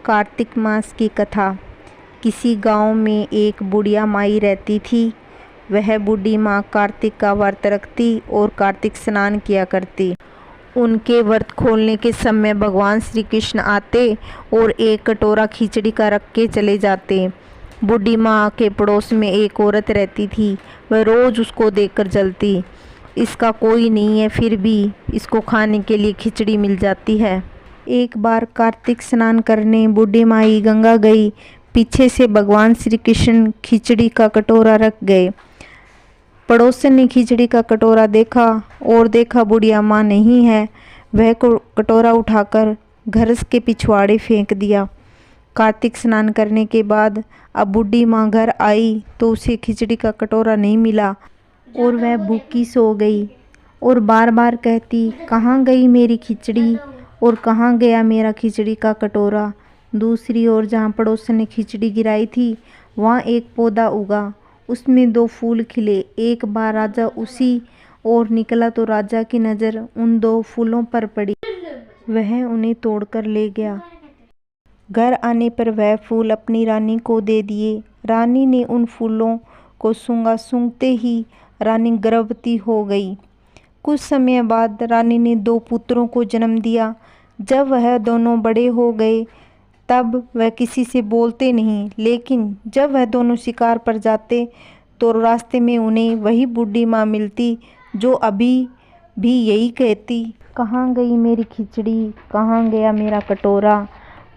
कार्तिक मास की कथा। किसी गांव में एक बुढ़िया माई रहती थी। वह बूढ़ी माँ कार्तिक का व्रत रखती और कार्तिक स्नान किया करती। उनके व्रत खोलने के समय भगवान श्री कृष्ण आते और एक कटोरा खिचड़ी का रख के चले जाते। बूढ़ी माँ के पड़ोस में एक औरत रहती थी। वह रोज़ उसको देखकर जलती। इसका कोई नहीं है, फिर भी इसको खाने के लिए खिचड़ी मिल जाती है। एक बार कार्तिक स्नान करने बूढ़ी माई गंगा गई। पीछे से भगवान श्री कृष्ण खिचड़ी का कटोरा रख गए। पड़ोसन ने खिचड़ी का कटोरा देखा और देखा बुढ़िया माँ नहीं है। वह कटोरा उठाकर घर के पिछवाड़े फेंक दिया। कार्तिक स्नान करने के बाद अब बूढ़ी माँ घर आई तो उसे खिचड़ी का कटोरा नहीं मिला और वह भूखी सो गई और बार बार कहती, कहाँ गई मेरी खिचड़ी और कहाँ गया मेरा खिचड़ी का कटोरा। दूसरी ओर जहाँ पड़ोसन ने खिचड़ी गिराई थी वहाँ एक पौधा उगा, उसमें 2 फूल खिले। एक बार राजा उसी ओर निकला तो राजा की नज़र उन 2 फूलों पर पड़ी। वह उन्हें तोड़कर ले गया। घर आने पर वह फूल अपनी रानी को दे दिए। रानी ने उन फूलों को सूंघा। सूंघते ही रानी गर्भवती हो गई। कुछ समय बाद रानी ने 2 पुत्रों को जन्म दिया। जब वह दोनों बड़े हो गए तब वह किसी से बोलते नहीं, लेकिन जब वह दोनों शिकार पर जाते तो रास्ते में उन्हें वही बूढ़ी माँ मिलती जो अभी भी यही कहती, कहाँ गई मेरी खिचड़ी, कहाँ गया मेरा कटोरा।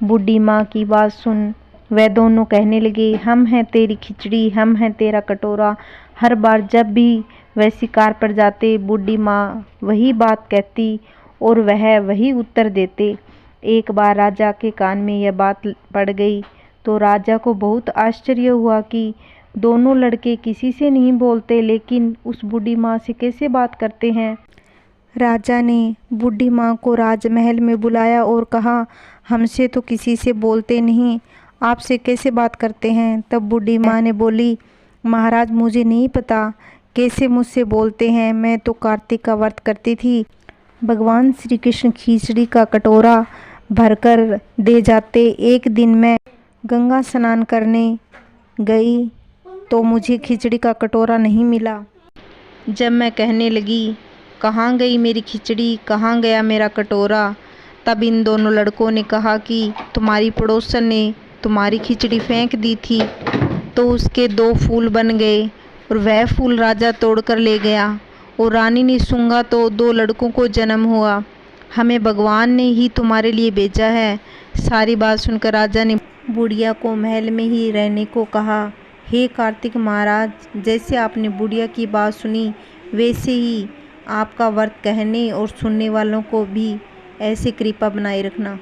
बूढ़ी माँ की बात सुन वह दोनों कहने लगे, हम हैं तेरी खिचड़ी, हम हैं तेरा कटोरा। हर बार जब भी वह शिकार पर जाते बूढ़ी माँ वही बात कहती और वह वही उत्तर देते। एक बार राजा के कान में यह बात पड़ गई तो राजा को बहुत आश्चर्य हुआ कि दोनों लड़के किसी से नहीं बोलते, लेकिन उस बूढ़ी माँ से कैसे बात करते हैं। राजा ने बूढ़ी माँ को राजमहल में बुलाया और कहा, हमसे तो किसी से बोलते नहीं, आपसे कैसे बात करते हैं। तब बूढ़ी माँ ने बोली, महाराज मुझे नहीं पता कैसे मुझसे बोलते हैं, मैं तो कार्तिक का व्रत करती थी। भगवान श्री कृष्ण खिचड़ी का कटोरा भरकर दे जाते। एक दिन मैं गंगा स्नान करने गई तो मुझे खिचड़ी का कटोरा नहीं मिला। जब मैं कहने लगी, कहाँ गई मेरी खिचड़ी, कहाँ गया मेरा कटोरा, तब इन दोनों लड़कों ने कहा कि तुम्हारी पड़ोसन ने तुम्हारी खिचड़ी फेंक दी थी तो उसके 2 फूल बन गए और वह फूल राजा तोड़कर ले गया और रानी ने सूंघा तो 2 लड़कों को जन्म हुआ। हमें भगवान ने ही तुम्हारे लिए भेजा है। सारी बात सुनकर राजा ने बुढ़िया को महल में ही रहने को कहा। हे कार्तिक महाराज, जैसे आपने बुढ़िया की बात सुनी वैसे ही आपका व्रत कहने और सुनने वालों को भी ऐसे कृपा बनाए रखना।